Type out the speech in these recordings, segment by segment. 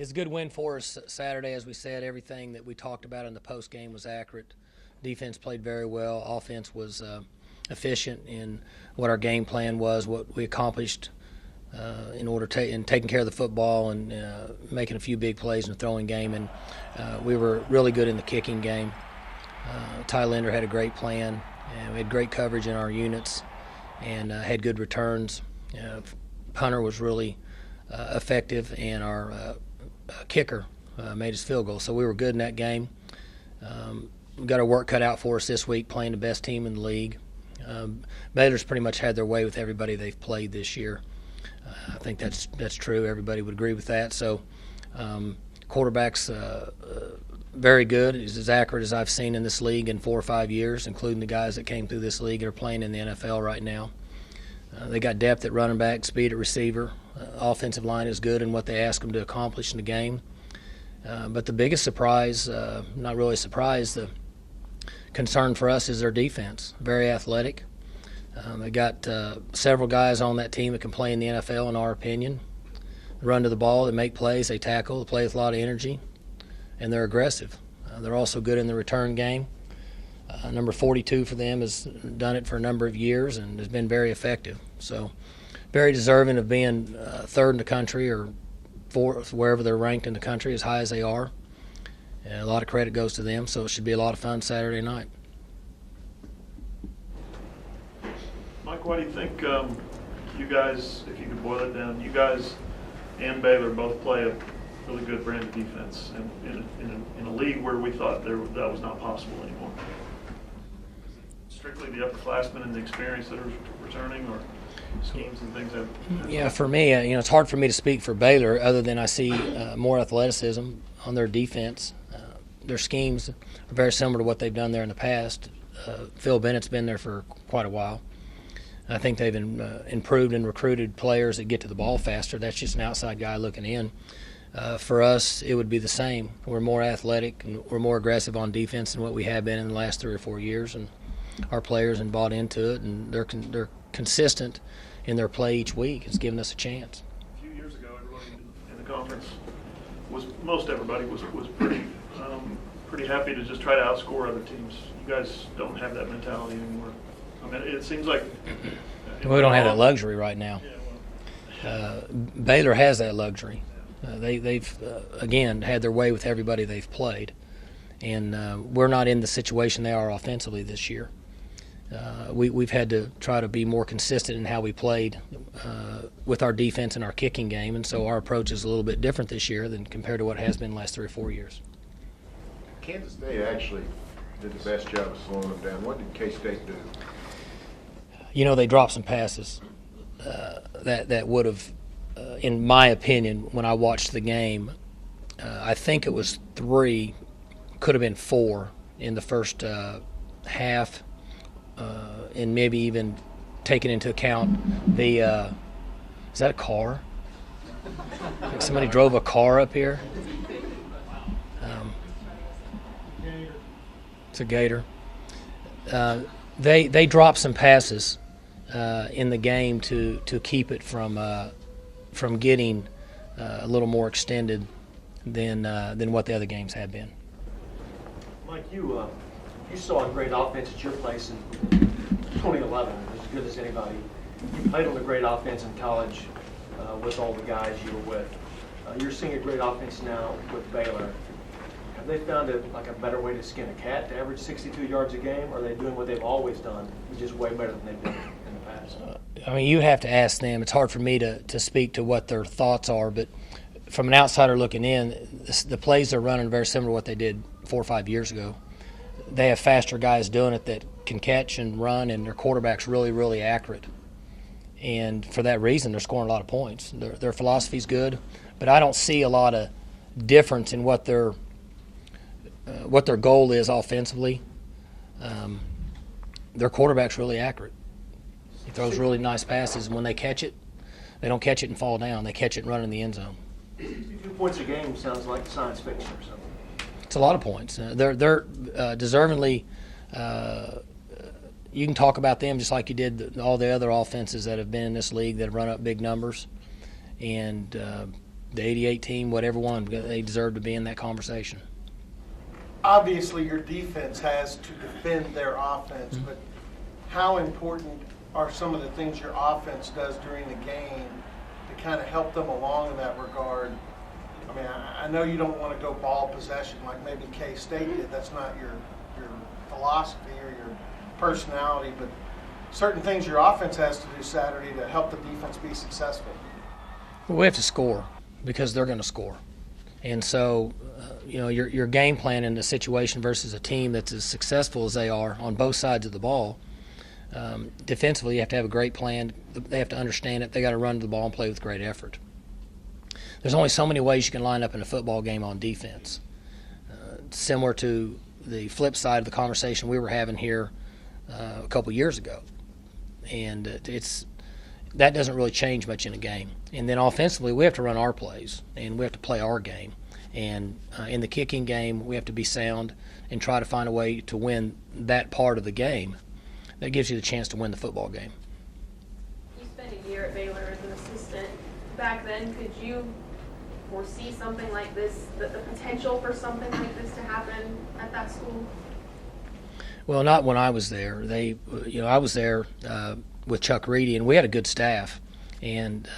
It's a good win for us Saturday. As we said, everything that we talked about in the post game was accurate. Defense played very well. Offense was efficient in what our game plan was, what we accomplished in order in taking care of the football and making a few big plays in the throwing game. And we were really good in the kicking game. Ty Linder had a great plan, and we had great coverage in our units and had good returns. Punter was really effective, and our kicker made his field goal. So we were good in that game. We got our work cut out for us this week, playing the best team in the league. Baylor's pretty much had their way with everybody they've played this year. I think that's true. Everybody would agree with that. So quarterback's very good. He's as accurate as I've seen in this league in 4 or 5 years, including the guys that came through this league and are playing in the NFL right now. They got depth at running back, speed at receiver. Offensive line is good in what they ask them to accomplish in the game. But the biggest surprise, not really a surprise, the concern for us is their defense. Very athletic. They got several guys on that team that can play in the NFL, in our opinion. They run to the ball, they make plays, they tackle, they play with a lot of energy, and they're aggressive. They're also good in the return game. Number 42 for them has done it for a number of years and has been very effective. So very deserving of being third in the country or fourth, wherever they're ranked in the country, as high as they are. And a lot of credit goes to them, so it should be a lot of fun Saturday night. Mike, why do you think you guys, if you could boil it down, you guys and Baylor both play a really good brand of defense in a league where we thought that was not possible anymore? Strictly the upperclassmen and the experience that are returning, or schemes and things that? Yeah, for me, it's hard for me to speak for Baylor other than I see more athleticism on their defense. Their schemes are very similar to what they've done there in the past. Phil Bennett's been there for quite a while. I think they've improved and recruited players that get to the ball faster. That's just an outside guy looking in. For us, it would be the same. We're more athletic and we're more aggressive on defense than what we have been in the last 3 or 4 years, and our players have bought into it, and they're consistent in their play each week. It's given us a chance. A few years ago, everybody in the conference most everybody was pretty happy to just try to outscore other teams. You guys don't have that mentality anymore. I mean, it seems like we don't have that luxury right now. Yeah, Baylor has that luxury. They've again had their way with everybody they've played, and we're not in the situation they are offensively this year. We've had to try to be more consistent in how we played with our defense and our kicking game, and so our approach is a little bit different this year than compared to what it has been the last 3 or 4 years. Kansas State actually did the best job of slowing them down. What did K-State do? They dropped some passes that would have, in my opinion, when I watched the game, I think it was 3, could have been 4 in the first half, and maybe even taking into account the is that a car? Like somebody drove a car up here. It's a gator. They dropped some passes in the game to keep it from getting a little more extended than what the other games have been. Mike, you saw a great offense at your place in 2011, as good as anybody. You played on a great offense in college with all the guys you were with. You're seeing a great offense now with Baylor. Have they found a better way to skin a cat to average 62 yards a game, or are they doing what they've always done, which is way better than they've done in the past? You have to ask them. It's hard for me to speak to what their thoughts are, but from an outsider looking in, the plays they're running are very similar to what they did 4 or 5 years ago. They have faster guys doing it that can catch and run, and their quarterback's really, really accurate. And for that reason, they're scoring a lot of points. Their philosophy's good, but I don't see a lot of difference in what their goal is offensively. Their quarterback's really accurate. He throws really nice passes, and when they catch it, they don't catch it and fall down. They catch it and run in the end zone. 2 points a game sounds like science fiction or something. It's a lot of points. They're deservingly. You can talk about them just like you did all the other offenses that have been in this league that have run up big numbers, and the 88 team, whatever one, they deserve to be in that conversation. Obviously, your defense has to defend their offense, but how important are some of the things your offense does during the game to kind of help them along in that regard? I mean, I know you don't want to go ball possession like maybe K-State did. That's not your philosophy or your personality, but certain things your offense has to do Saturday to help the defense be successful. Well, we have to score because they're going to score. And so, your game plan in a situation versus a team that's as successful as they are on both sides of the ball, defensively you have to have a great plan. They have to understand it. They got to run to the ball and play with great effort. There's only so many ways you can line up in a football game on defense. Similar to the flip side of the conversation we were having here a couple years ago. And that doesn't really change much in a game. And then offensively, we have to run our plays, and we have to play our game. And in the kicking game, we have to be sound and try to find a way to win that part of the game. That gives you the chance to win the football game. You spent a year at Baylor as an assistant. Back then, could you foresee something like this, the potential for something like this to happen at that school? Well, not when I was there. I was there with Chuck Reedy, and we had a good staff, and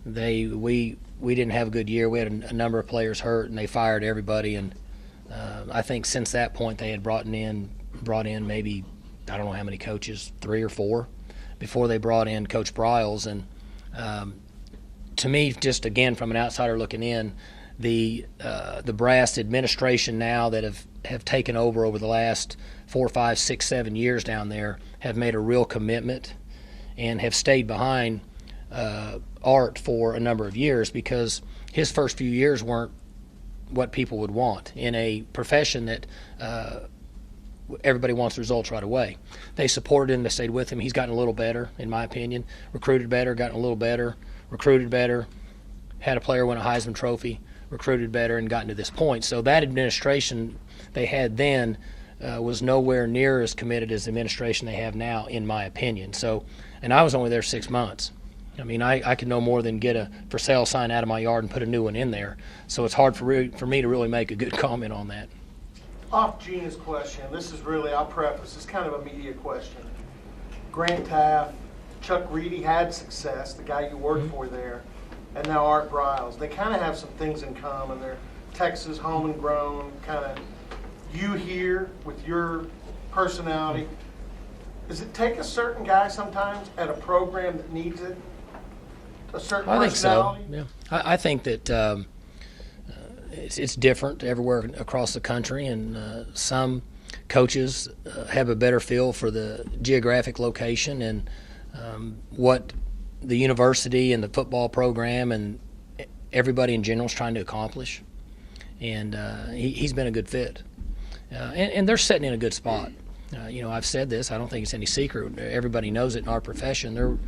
we didn't have a good year. We had a number of players hurt, and they fired everybody. And I think since that point, they had brought in maybe, I don't know how many coaches, 3 or 4, before they brought in Coach Briles. And to me, just again from an outsider looking in, the brass administration now that have taken over the last 4, 5, 6, 7 years down there have made a real commitment and have stayed behind Art for a number of years, because his first few years weren't what people would want in a profession that everybody wants results right away. They supported him, they stayed with him. He's gotten a little better, in my opinion, recruited better, gotten a little better, recruited better, had a player win a Heisman Trophy, recruited better, and gotten to this point. So that administration they had then was nowhere near as committed as the administration they have now, in my opinion. So, and I was only there 6 months. I mean, I could no more than get a for sale sign out of my yard and put a new one in there. So it's hard for me to really make a good comment on that. Off Gina's question, this is really, I'll preface, it's kind of a media question. Grant Taft, Chuck Reedy had success, the guy you worked for there, and now Art Briles. They kind of have some things in common. They're Texas, home and grown, kind of you here with your personality. Does it take a certain guy sometimes at a program that needs it? A certain personality? I think so, yeah. I think that it's different everywhere across the country, and some coaches have a better feel for the geographic location and what the university and the football program and everybody in general is trying to accomplish. And he's been a good fit. And they're sitting in a good spot. I've said this. I don't think it's any secret. Everybody knows it in our profession.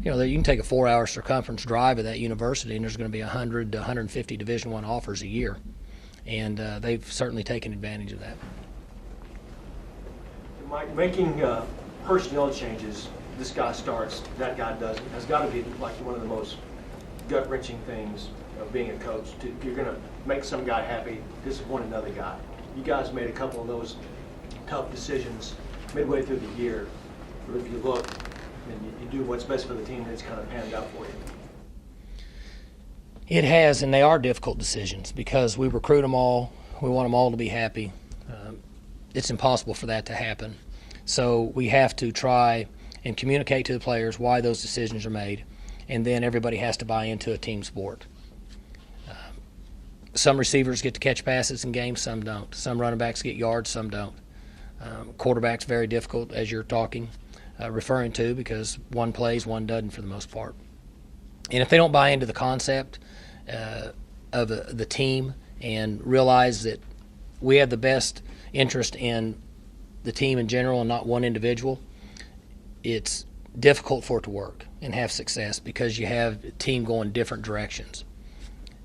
You can take a 4-hour circumference drive of that university, and there's going to be 100 to 150 Division I offers a year. And they've certainly taken advantage of that. Mike, making personnel changes, this guy starts, that guy doesn't, has got to be like one of the most gut-wrenching things of being a coach. You're going to make some guy happy, disappoint another guy. You guys made a couple of those tough decisions midway through the year. But if you look and you do what's best for the team, it's kind of panned out for you. It has, and they are difficult decisions because we recruit them all. We want them all to be happy. It's impossible for that to happen. So we have to try and communicate to the players why those decisions are made, and then everybody has to buy into a team sport. Some receivers get to catch passes in games, some don't. Some running backs get yards, some don't. Quarterback's very difficult, as you're referring to, because one plays, one doesn't for the most part. And if they don't buy into the concept of the team and realize that we have the best interest in the team in general and not one individual, it's difficult for it to work and have success because you have a team going different directions.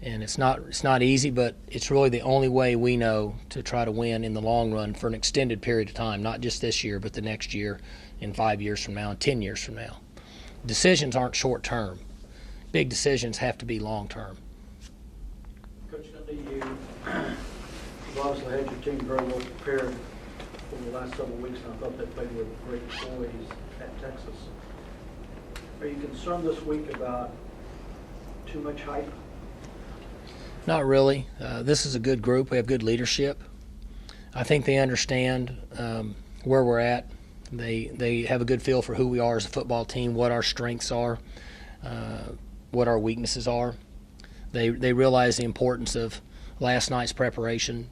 And it's not easy, but it's really the only way we know to try to win in the long run for an extended period of time, not just this year, but the next year, and 5 years from now, and 10 years from now. Decisions aren't short term. Big decisions have to be long term. You've obviously had your team very well prepared over the last several weeks, and I thought they played with great poise at Texas. Are you concerned this week about too much hype? Not really. This is a good group. We have good leadership. I think they understand where we're at. They have a good feel for who we are as a football team, what our strengths are, what our weaknesses are. They realize the importance of last night's preparation,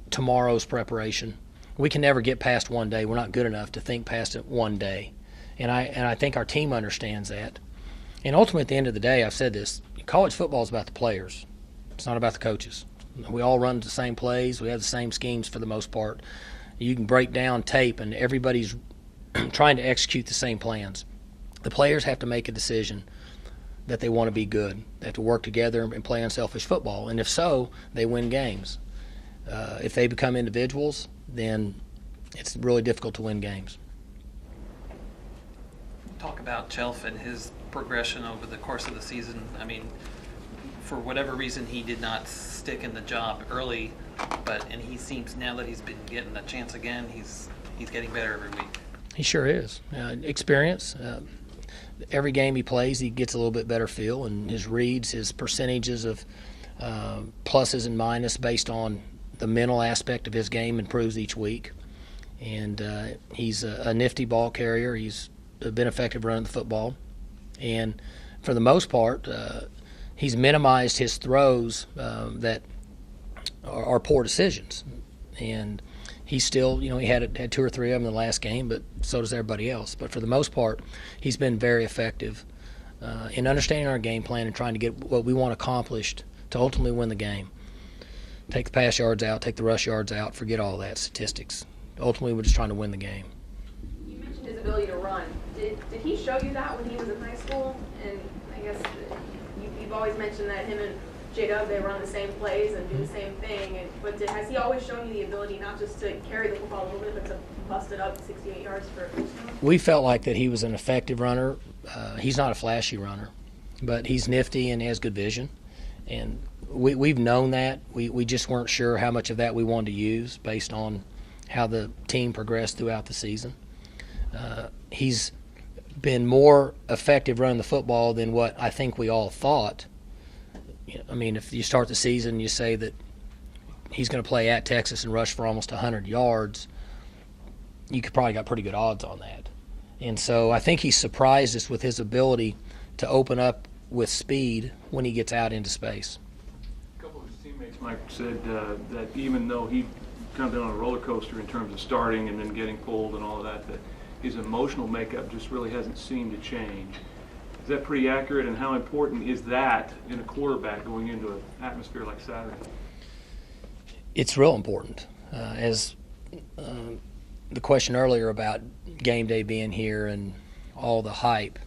tomorrow's preparation. We can never get past one day. We're not good enough to think past it one day. And I think our team understands that. And ultimately, at the end of the day, I've said this, college football is about the players. It's not about the coaches. We all run the same plays. We have the same schemes for the most part. You can break down tape, and everybody's trying to execute the same plans. The players have to make a decision that they want to be good. They have to work together and play unselfish football. And if so, they win games. If they become individuals, then it's really difficult to win games. Talk about Chelf and his progression over the course of the season. I mean, for whatever reason, he did not stick in the job early, and he seems, now that he's been getting the chance again, he's getting better every week. He sure is. Experience. Every game he plays, he gets a little bit better feel, and his reads, his percentages of pluses and minuses based on the mental aspect of his game improves each week. And he's a nifty ball carrier. He's been effective running the football. And for the most part, he's minimized his throws that are poor decisions. And he's still, he had 2 or 3 of them in the last game, but so does everybody else. But for the most part, he's been very effective in understanding our game plan and trying to get what we want accomplished to ultimately win the game. Take the pass yards out, take the rush yards out, forget all that statistics. Ultimately, we're just trying to win the game. You mentioned his ability to run. Did he show you that when he was in high school? And I guess you've always mentioned that him and J-Dub, they run the same plays and do the same thing. But has he always shown you the ability not just to carry the football a little bit, but to bust it up 68 yards for a touchdown? We felt like that he was an effective runner. He's not a flashy runner, but he's nifty and has good vision. And we've known that. We just weren't sure how much of that we wanted to use based on how the team progressed throughout the season. He's been more effective running the football than what I think we all thought. I mean, if you start the season and you say that he's going to play at Texas and rush for almost 100 yards, you could probably got pretty good odds on that. And so I think he surprised us with his ability to open up with speed when he gets out into space. A couple of his teammates, Mike, said that even though he kind of been on a roller coaster in terms of starting and then getting pulled and all of that, that his emotional makeup just really hasn't seemed to change. Is that pretty accurate, and how important is that in a quarterback going into an atmosphere like Saturday? It's real important. As the question earlier about game day being here and all the hype,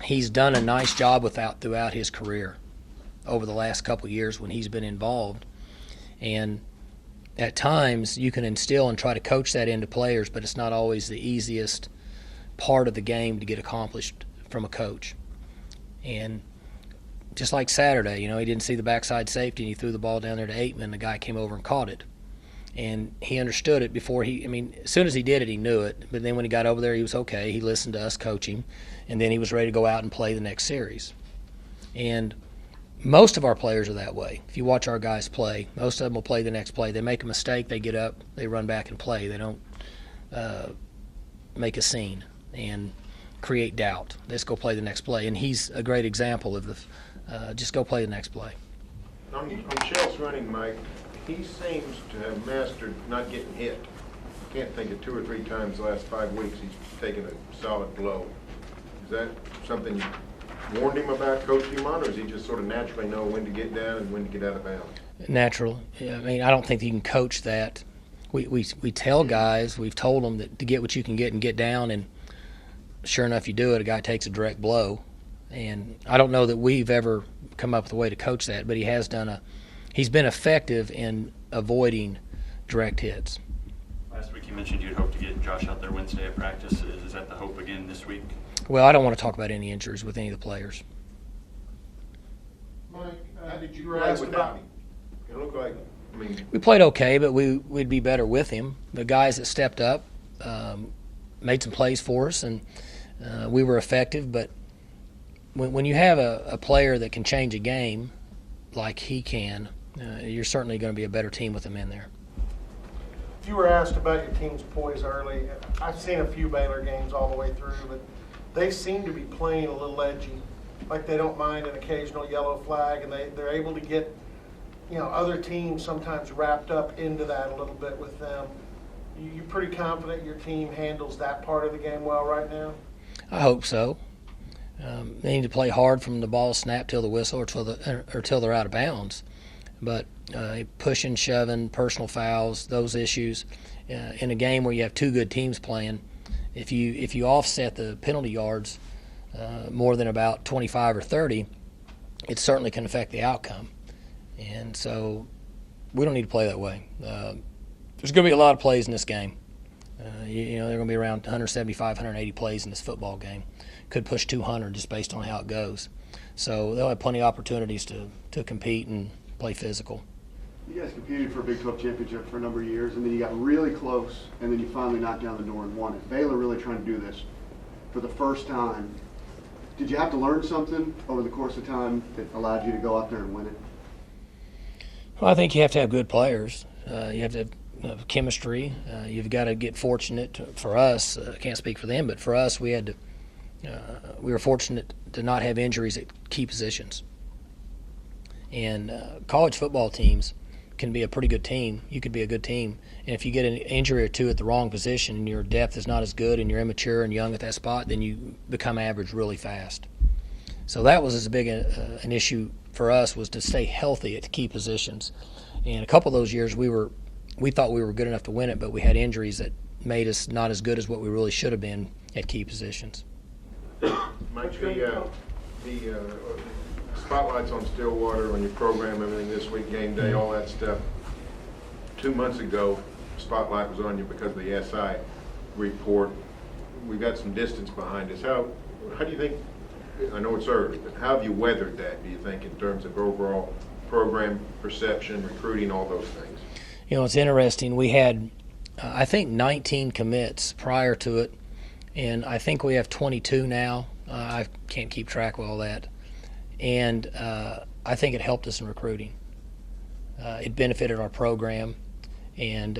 he's done a nice job throughout his career over the last couple of years when he's been involved. And at times you can instill and try to coach that into players, but it's not always the easiest part of the game to get accomplished from a coach. And just like Saturday, he didn't see the backside safety and he threw the ball down there to Aitman. The guy came over and caught it. And he understood it before as soon as he did it, he knew it. But then when he got over there, he was okay. He listened to us coach him, and then he was ready to go out and play the next series. And most of our players are that way. If you watch our guys play, most of them will play the next play. They make a mistake, they get up, they run back and play. They don't make a scene and create doubt. Let's go play the next play. And he's a great example of just go play the next play. On Chelf's running, Mike, he seems to have mastered not getting hit. I can't think of 2 or 3 times the last 5 weeks he's taken a solid blow. Is that something you warned him about, coached him on, or does he just sort of naturally know when to get down and when to get out of bounds? Natural. Yeah, I don't think you can coach that. We tell guys, we've told them that to get what you can get and get down, and sure enough, you do it, a guy takes a direct blow. And I don't know that we've ever come up with a way to coach that, but he's been effective in avoiding direct hits. Last week you mentioned you'd hope to get Josh out there Wednesday at practice. Is that the hope again this week? Well, I don't want to talk about any injuries with any of the players. Mike, how did you play without him? It looked like I mean, We played okay, but we'd be better with him. The guys that stepped up made some plays for us, and we were effective. But when you have a player that can change a game like he can, you're certainly going to be a better team with him in there. You were asked about your team's poise early. I've seen a few Baylor games all the way through, but they seem to be playing a little edgy, like they don't mind an occasional yellow flag, and they're able to get, other teams sometimes wrapped up into that a little bit with them. You pretty confident your team handles that part of the game well right now? I hope so. They need to play hard from the ball snap till the whistle or till they're out of bounds. But pushing, shoving, personal fouls, those issues, in a game where you have two good teams playing, if you offset the penalty yards more than about 25 or 30, it certainly can affect the outcome. And so we don't need to play that way. There's going to be a lot of plays in this game. There are going to be around 175, 180 plays in this football game. Could push 200 just based on how it goes. So they'll have plenty of opportunities to compete and play physical. You guys competed for a Big 12 championship for a number of years, and then you got really close, and then you finally knocked down the door and won it. Baylor really trying to do this for the first time. Did you have to learn something over the course of time that allowed you to go out there and win it? Well, I think you have to have good players. You have to have chemistry. You've got to get fortunate. For us, I can't speak for them, but for us, we were fortunate to not have injuries at key positions. And college football teams can be a pretty good team. You could be a good team. And if you get an injury or two at the wrong position and your depth is not as good and you're immature and young at that spot, then you become average really fast. So that was as big an issue for us, was to stay healthy at key positions. And a couple of those years we thought we were good enough to win it, but we had injuries that made us not as good as what we really should have been at key positions. Mike, the spotlight's on Stillwater, on your program, everything this week, game day, all that stuff. 2 months ago, spotlight was on you because of the SI report. We've got some distance behind us. How do you think, I know it's early, but how have you weathered that, do you think, in terms of overall program perception, recruiting, all those things? It's interesting. We had, I think, 19 commits prior to it, and I think we have 22 now. I can't keep track of all that. And I think it helped us in recruiting. It benefited our program. And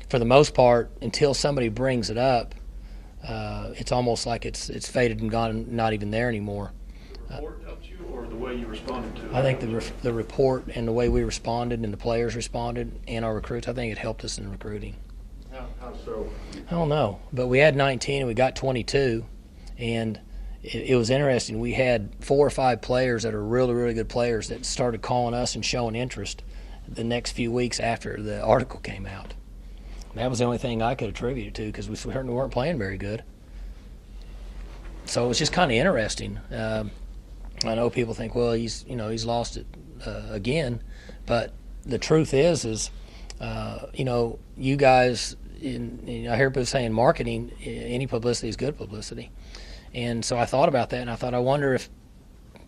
for the most part, until somebody brings it up, it's almost like it's faded and gone, not even there anymore. The report helped you, or the way you responded to it? I think the report and the way we responded and the players responded and our recruits, I think it helped us in recruiting. How so? I don't know, but we had 19 and we got 22, and it was interesting. We had 4 or 5 players that are really, really good players that started calling us and showing interest the next few weeks after the article came out. That was the only thing I could attribute it to, because we certainly weren't playing very good. So it was just kind of interesting. I know people think, well, he's lost it again, but the truth is you guys. I hear people saying marketing, any publicity is good publicity. And so I thought about that, and I wonder if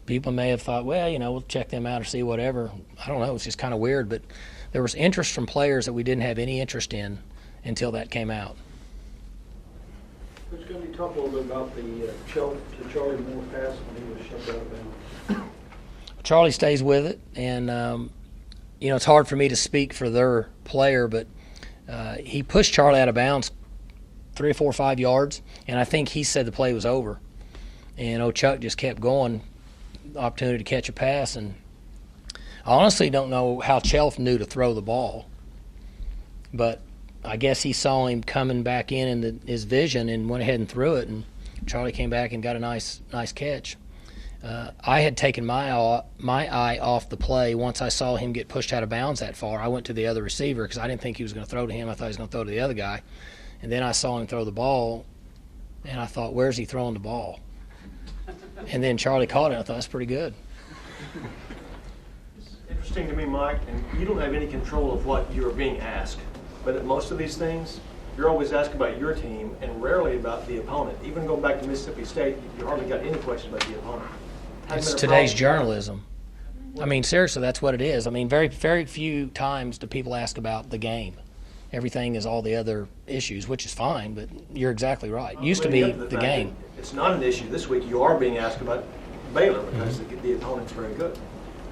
people may have thought, well, we'll check them out or see whatever. I don't know. It's just kind of weird. But there was interest from players that we didn't have any interest in until that came out. Coach Gundy, talk a little bit about the Charlie Moore pass when he was shoved out of bounds. Charlie stays with it, and it's hard for me to speak for their player, but he pushed Charlie out of bounds 3 or 4 or 5 yards, and I think he said the play was over. And Chuck just kept going, opportunity to catch a pass, and I honestly don't know how Chelf knew to throw the ball, but I guess he saw him coming back in his vision and went ahead and threw it, and Charlie came back and got a nice catch. I had taken my eye off the play once I saw him get pushed out of bounds that far. I went to the other receiver because I didn't think he was going to throw to him. I thought he was going to throw to the other guy. And then I saw him throw the ball, and I thought, where's he throwing the ball? And then Charlie caught it, and I thought, that's pretty good. It's interesting to me, Mike, and you don't have any control of what you're being asked. But at most of these things, you're always asked about your team and rarely about the opponent. Even going back to Mississippi State, you hardly got any questions about the opponent. It's today's journalism. I mean, seriously, that's what it is. I mean, very, very few times do people ask about the game. Everything is all the other issues, which is fine, but you're exactly right. Used to be Leading up the fact game. that It's not an issue this week. You are being asked about Baylor because the opponent's very good.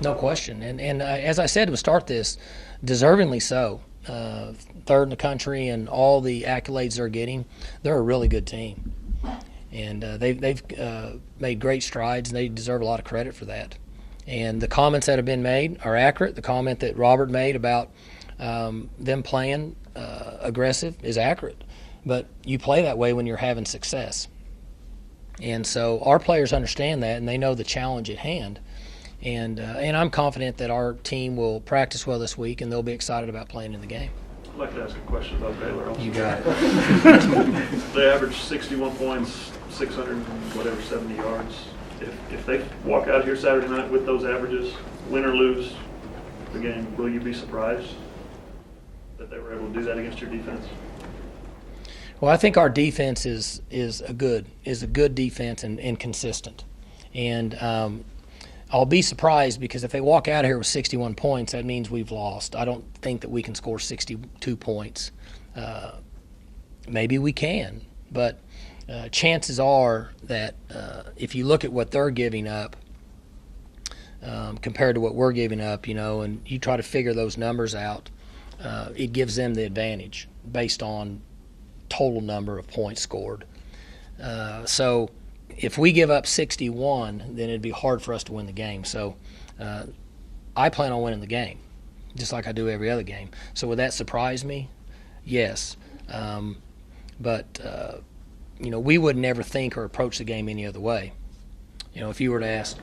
No question. And as I said to start this, deservingly so. Third in the country and all the accolades they're getting, they're a really good team. And they've made great strides, and they deserve a lot of credit for that. And the comments that have been made are accurate. The comment that Robert made about them playing aggressive is accurate. But you play that way when you're having success. And so our players understand that, and they know the challenge at hand. And I'm confident that our team will practice well this week, and they'll be excited about playing in the game. I'd like to ask a question about Baylor also. You got it. They averaged 61 points, 70 yards. If they walk out here Saturday night with those averages, win or lose the game, will you be surprised that they were able to do that against your defense? Well, I think our defense is a good defense and consistent. And I'll be surprised because if they walk out here with 61 points, that means we've lost. I don't think that we can score 62 points. Maybe we can, but chances are that if you look at what they're giving up compared to what we're giving up, and you try to figure those numbers out, it gives them the advantage based on total number of points scored. So if we give up 61, then it'd be hard for us to win the game. So I plan on winning the game, just like I do every other game. So would that surprise me? Yes. But we would never think or approach the game any other way. If you were to ask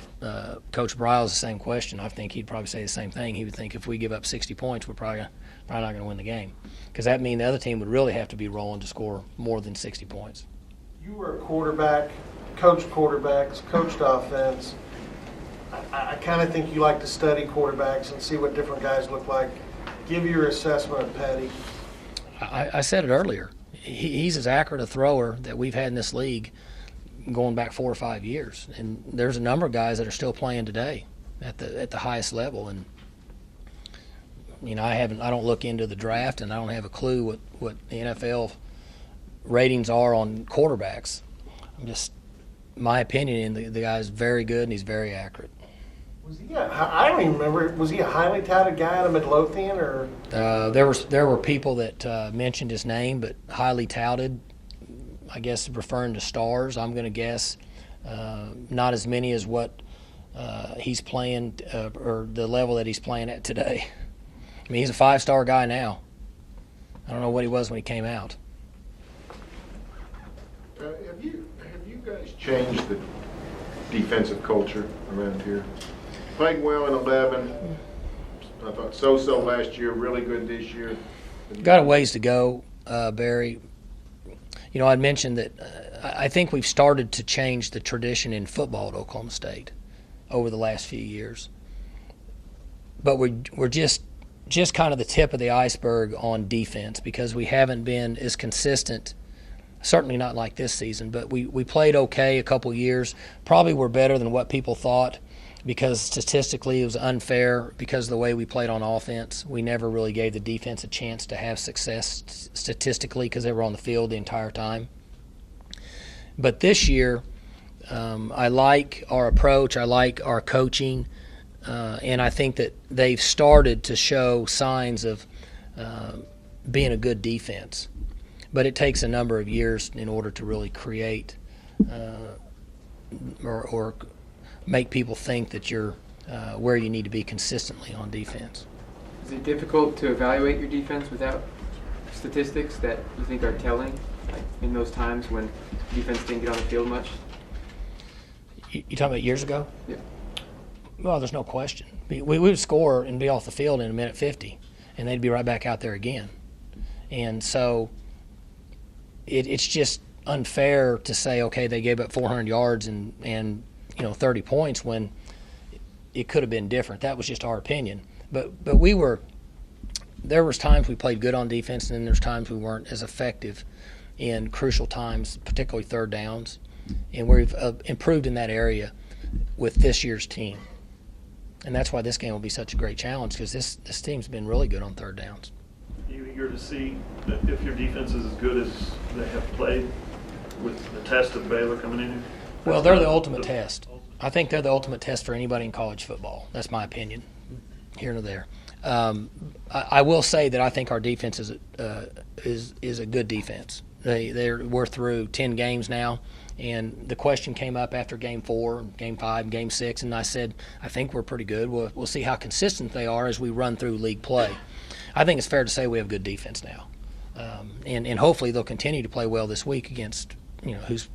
Coach Briles the same question, I think he'd probably say the same thing. He would think if we give up 60 points, we're probably not going to win the game, because that means the other team would really have to be rolling to score more than 60 points. You were a quarterback, coached quarterbacks, coached offense. I kind of think you like to study quarterbacks and see what different guys look like. Give your assessment of Petty. I said it earlier. He's as accurate a thrower that we've had in this league going back 4 or 5 years, and there's a number of guys that are still playing today at the highest level. And I don't look into the draft, and I don't have a clue what the NFL ratings are on quarterbacks. My opinion, and the guy's very good and he's very accurate. I don't even remember. Was he a highly touted guy out of Midlothian, or? There were people that mentioned his name, but highly touted, I guess referring to stars. I'm going to guess not as many as what he's playing or the level that he's playing at today. I mean, he's a 5-star guy now. I don't know what he was when he came out. Have you guys changed the defensive culture around here? Played well in 11. I thought so-so last year, really good this year. Got a ways to go, Barry. I'd mentioned that I think we've started to change the tradition in football at Oklahoma State over the last few years. But we're just kind of the tip of the iceberg on defense, because we haven't been as consistent, certainly not like this season, but we played okay a couple years. Probably were better than what people thought, because statistically it was unfair because of the way we played on offense. We never really gave the defense a chance to have success statistically because they were on the field the entire time. But this year, I like our approach. I like our coaching. And I think that they've started to show signs of being a good defense. But it takes a number of years in order to really create or make people think that you're where you need to be consistently on defense. Is it difficult to evaluate your defense without statistics that you think are telling, like in those times when defense didn't get on the field much? You talking about years ago? Yeah. Well, there's no question. We would score and be off the field in a minute 50, and they'd be right back out there again. And so it's just unfair to say, okay, they gave up 400 yards and 30 points when it could have been different. That was just our opinion. But there was times we played good on defense, and then there's times we weren't as effective in crucial times, particularly third downs. And we've improved in that area with this year's team. And that's why this game will be such a great challenge, because this team's been really good on third downs. You eager to see that if your defense is as good as they have played with the test of Baylor coming in here? Well, they're the ultimate test. I think they're the ultimate test for anybody in college football. That's my opinion, here and there. I will say that I think our defense is a good defense. We're through 10 games now, and the question came up after Game 4, Game 5, and Game 6, and I said, I think we're pretty good. We'll see how consistent they are as we run through league play. I think it's fair to say we have good defense now, and hopefully they'll continue to play well this week against, who's,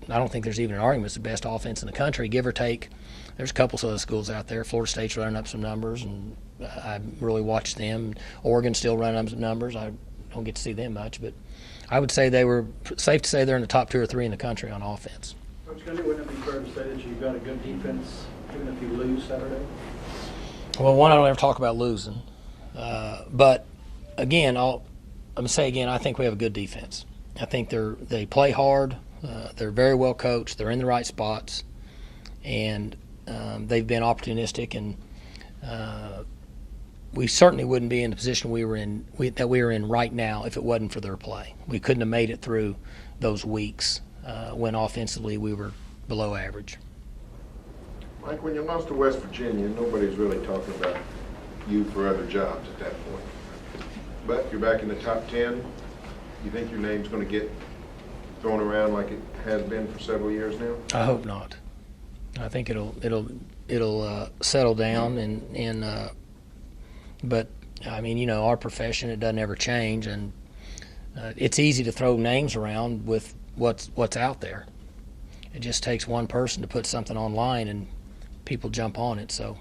I don't think there's even an argument, it's the best offense in the country, give or take. There's a couple of other schools out there. Florida State's running up some numbers, and I really watched them. Oregon's still running up some numbers. I don't get to see them much, but I would say they were safe to say they're in the top 2 or 3 in the country on offense. Coach Gundy, wouldn't it be fair to say that you've got a good defense even if you lose Saturday? Well, one, I don't ever talk about losing. But, again, I'm going to say again, I think we have a good defense. I think they play hard. They're very well coached. They're in the right spots. And they've been opportunistic, and we certainly wouldn't be in the position we were in right now if it wasn't for their play. We couldn't have made it through those weeks when offensively we were below average. Mike, when you lost to West Virginia, nobody's really talking about you for other jobs at that point. But you're back in the top 10. You think your name's going to get thrown around like it has been for several years now? I hope not. I think it'll settle down, and but I mean, our profession, it doesn't ever change, and it's easy to throw names around with what's out there. It just takes one person to put something online, and people jump on it. So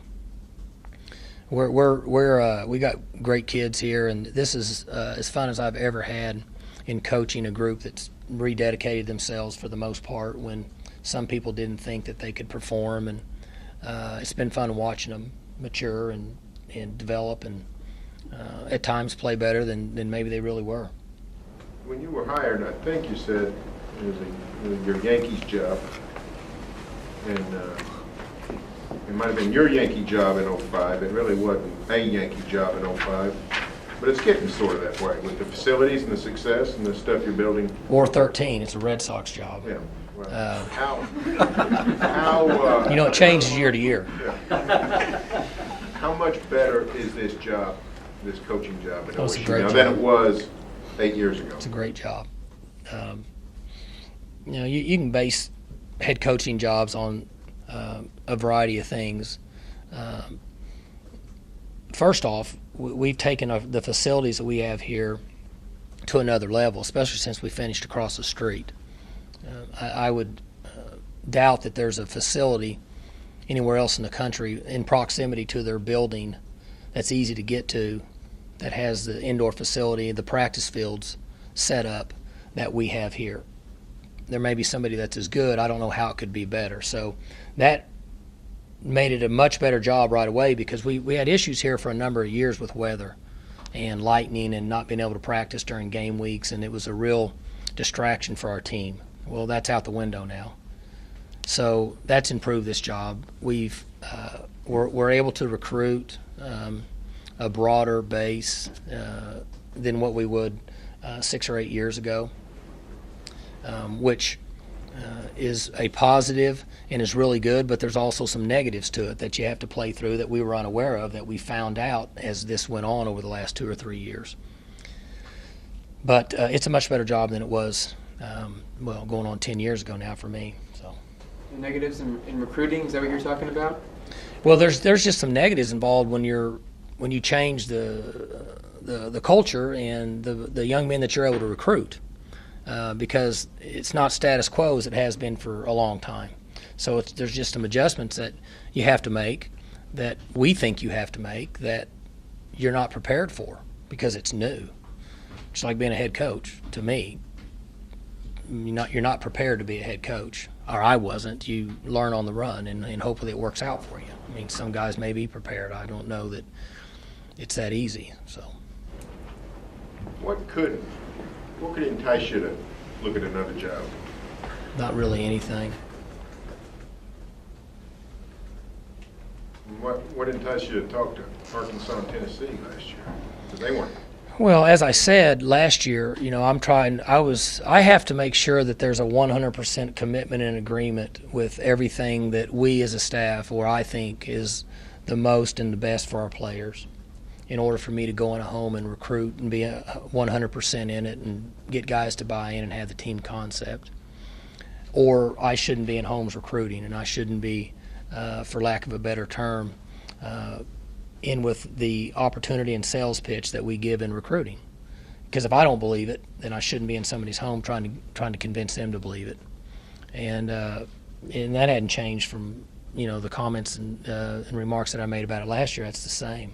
we got great kids here, and this is as fun as I've ever had in coaching a group that's rededicated themselves for the most part when some people didn't think that they could perform, and it's been fun watching them mature and develop, and at times play better than maybe they really were. When you were hired, I think you said it was your Yankees job, and it might have been your Yankee job in 05. It really wasn't a Yankee job in 05. But it's getting sort of that way with the facilities and the success and the stuff you're building. Or 13, it's a Red Sox job. Yeah. Well, it changes year to year. Yeah. How much better is this job, this coaching job at It's a OSU great now job. than it was 8 years ago? It's a great job. You can base head coaching jobs on a variety of things. First off, we've taken the facilities that we have here to another level, especially since we finished across the street. I would doubt that there's a facility anywhere else in the country in proximity to their building that's easy to get to, that has the indoor facility, the practice fields set up that we have here. There may be somebody that's as good. I don't know how it could be better. So that made it a much better job right away, because we had issues here for a number of years with weather and lightning and not being able to practice during game weeks, and it was a real distraction for our team. Well, that's out the window now. So that's improved this job. We're able to recruit a broader base than what we would 6 or 8 years ago, which is a positive and is really good, but there's also some negatives to it that you have to play through that we were unaware of, that we found out as this went on over the last 2 or 3 years. But it's a much better job than it was, going on 10 years ago now for me. So. The negatives in recruiting, is that what you're talking about? Well, there's just some negatives involved when you change the culture and the young men that you're able to recruit. Because it's not status quo as it has been for a long time. So there's just some adjustments that you have to make, that we think you have to make, that you're not prepared for because it's new. It's like being a head coach. To me, you're not prepared to be a head coach, or I wasn't. You learn on the run, and hopefully it works out for you. I mean, some guys may be prepared. I don't know that it's that easy. So, What could entice you to look at another job? not really anything. What enticed you to talk to Arkansas and Tennessee last year? Because they weren't. Well, as I said last year, I have to make sure that there's a 100% commitment and agreement with everything that we as a staff, or I think is the most and the best for our players, in order for me to go in a home and recruit and be 100% in it and get guys to buy in and have the team concept. Or I shouldn't be in homes recruiting, and I shouldn't be, for lack of a better term, in with the opportunity and sales pitch that we give in recruiting. Because if I don't believe it, then I shouldn't be in somebody's home trying to convince them to believe it. And that hadn't changed from the comments and remarks that I made about it last year. That's the same.